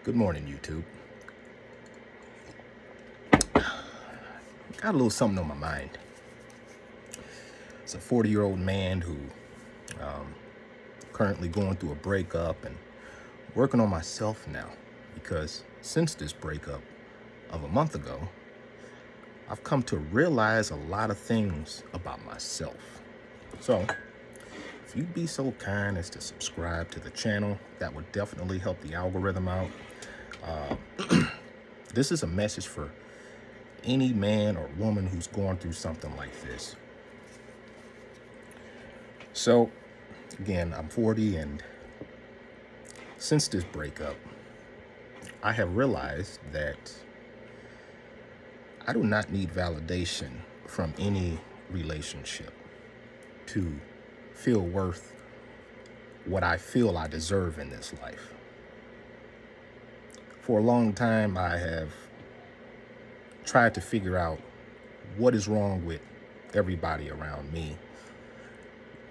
Good morning, YouTube. Got a little something on my mind. It's a 40-year-old man who currently going through a breakup and working on myself now because since this breakup of a month ago, I've come to realize a lot of things about myself. So, if you'd be so kind as to subscribe to the channel, that would definitely help the algorithm out. This is a message for any man or woman who's going through something like this. So, again, I'm 40, and since this breakup, I have realized that I do not need validation from any relationship to feel worth what I feel I deserve in this life. For a long time, I have tried to figure out what is wrong with everybody around me,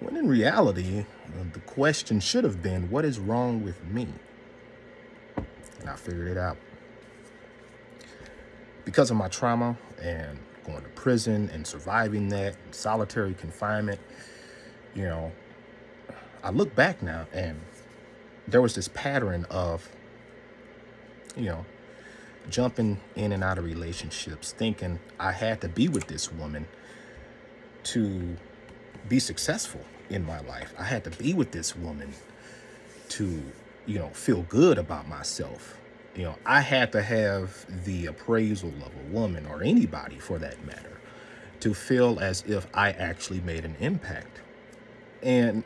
when in reality, the question should have been, what is wrong with me? And I figured it out. Because of my trauma and going to prison and surviving that, solitary confinement, I look back now and there was this pattern of, jumping in and out of relationships, thinking I had to be with this woman to be successful in my life. I had to be with this woman to, feel good about myself. I had to have the appraisal of a woman, or anybody for that matter, to feel as if I actually made an impact. And,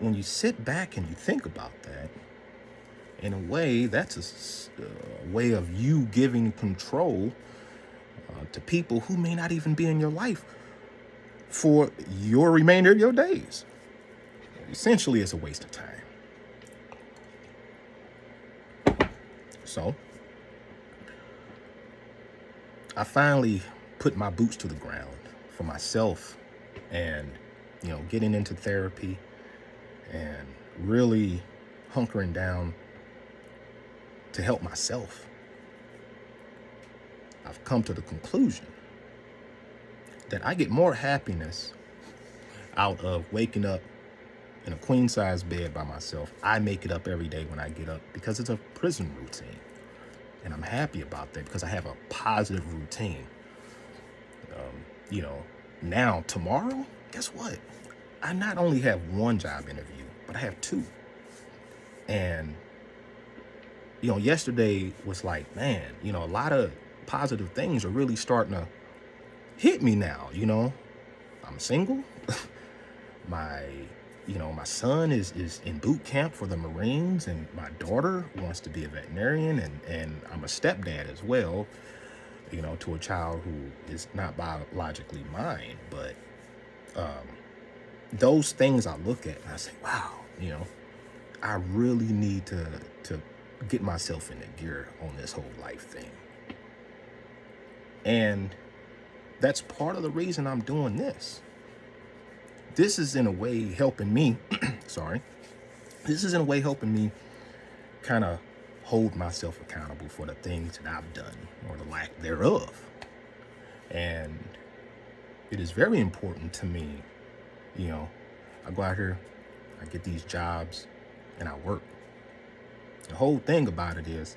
when you sit back and you think about that, in a way, that's a way of you giving control to people who may not even be in your life for your remainder of your days. Essentially, it's a waste of time. So, I finally put my boots to the ground for myself and, getting into therapy and really hunkering down to help myself. I've come to the conclusion that I get more happiness out of waking up in a queen-size bed by myself. I make it up every day when I get up because it's a prison routine. And I'm happy about that because I have a positive routine. Now, tomorrow, guess what? I not only have one job interview, but I have two. And, yesterday was like, man, a lot of positive things are really starting to hit me now. I'm single. My son is in boot camp for the Marines, and my daughter wants to be a veterinarian, and I'm a stepdad as well, to a child who is not biologically mine. But those things I look at and I say, wow, I really need to get myself into gear on this whole life thing. And that's part of the reason I'm doing this. This is in a way helping me, this is in a way helping me kind of hold myself accountable for the things that I've done or the lack thereof. And it is very important to me, I go out here, I get these jobs, and I work. The whole thing about it is,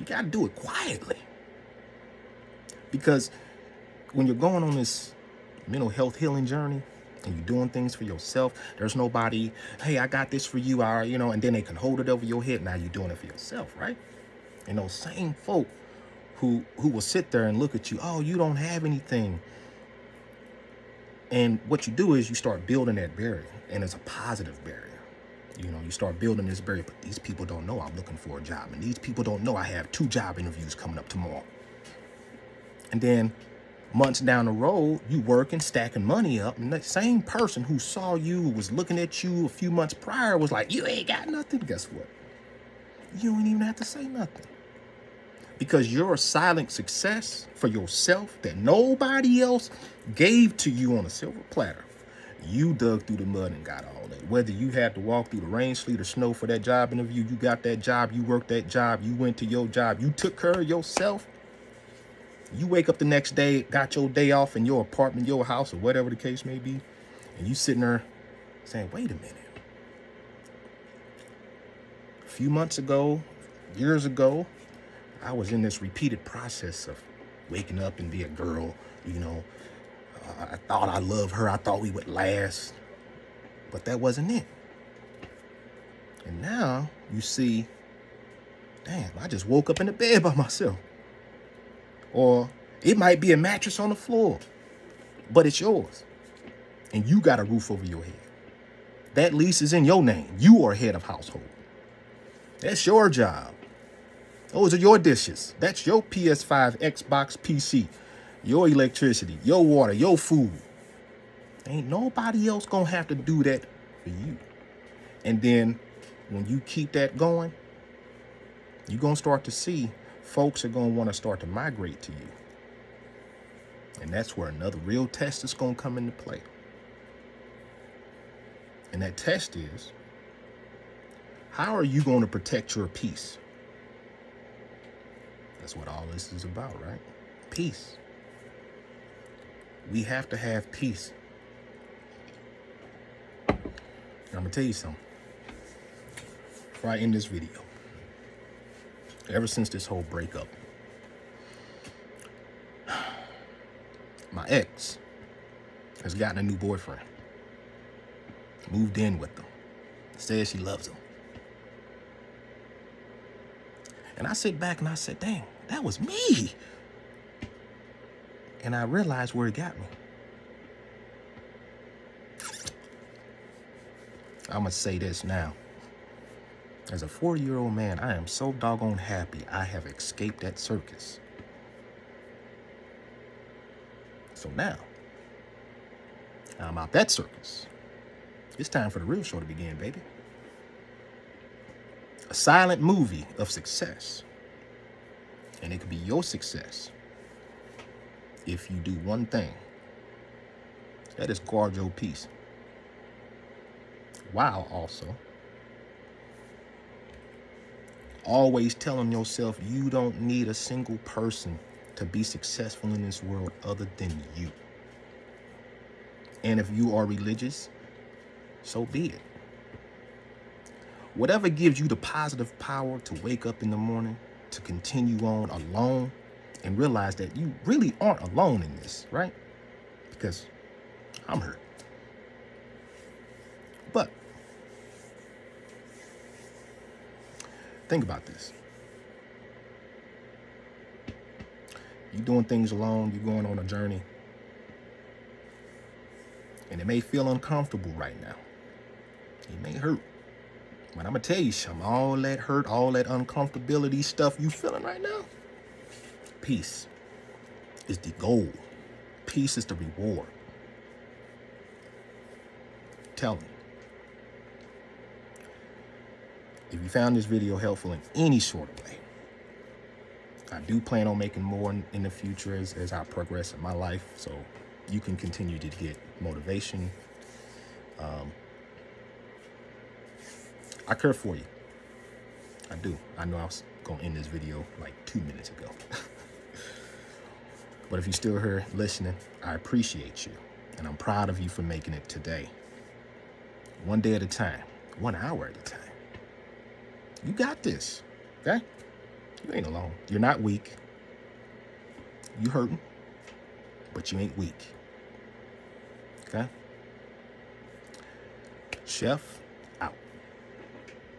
you got to do it quietly. Because when you're going on this mental health healing journey and you're doing things for yourself, there's nobody, hey, I got this for you, and then they can hold it over your head. Now you're doing it for yourself, right? And those same folk who will sit there and look at you, oh, you don't have anything. And what you do is you start building that barrier, and it's a positive barrier. You start building this barrier, but these people don't know I'm looking for a job, and these people don't know I have 2 job interviews coming up tomorrow. And then months down the road, you working, stacking money up, and that same person who saw you, was looking at you a few months prior, was like, you ain't got nothing. Guess what? You don't even have to say nothing. Because you're a silent success for yourself that nobody else gave to you on a silver platter. You dug through the mud and got all that. Whether you had to walk through the rain, sleet, or snow for that job interview, you got that job, you worked that job, you went to your job, you took care of yourself. You wake up the next day, got your day off in your apartment, your house, or whatever the case may be, and you sitting there saying, wait a minute. A few months ago, years ago, I was in this repeated process of waking up and be a girl, you know. I thought I loved her. I thought we would last. But that wasn't it. And now you see, damn, I just woke up in the bed by myself. Or it might be a mattress on the floor, but it's yours. And you got a roof over your head. That lease is in your name. You are head of household. That's your job. Those are your dishes. That's your PS5, Xbox, PC, your electricity, your water, your food. Ain't nobody else gonna have to do that for you. And then when you keep that going, you're gonna start to see folks are gonna wanna start to migrate to you. And that's where another real test is gonna come into play. And that test is, how are you gonna protect your peace? That's what all this is about, right? Peace. We have to have peace. And I'm gonna tell you something. Before I end this video, ever since this whole breakup, my ex has gotten a new boyfriend. Moved in with them. Says she loves him. And I sit back and I said, dang, that was me. And I realized where it got me. I'm gonna say this now. As a 40-year-old man, I am so doggone happy I have escaped that circus. So now, I'm out that circus. It's time for the real show to begin, baby. A silent movie of success. And it could be your success if you do one thing. That is guard your peace. While also always telling yourself you don't need a single person to be successful in this world other than you. And if you are religious, so be it. Whatever gives you the positive power to wake up in the morning, to continue on alone, and realize that you really aren't alone in this, right? Because I'm hurt. But think about this. You're doing things alone, you're going on a journey, and it may feel uncomfortable right now. It may hurt. But I'm going to tell you something. All that hurt, all that uncomfortability stuff you feeling right now, peace is the goal. Peace is the reward. Tell me. If you found this video helpful in any sort of way, I do plan on making more in the future as I progress in my life, so you can continue to get motivation. I care for you. I do. I know I was going to end this video like 2 minutes ago. But if you're still here listening, I appreciate you. And I'm proud of you for making it today. One day at a time. 1 hour at a time. You got this. Okay? You ain't alone. You're not weak. You hurting. But you ain't weak. Okay? Chef.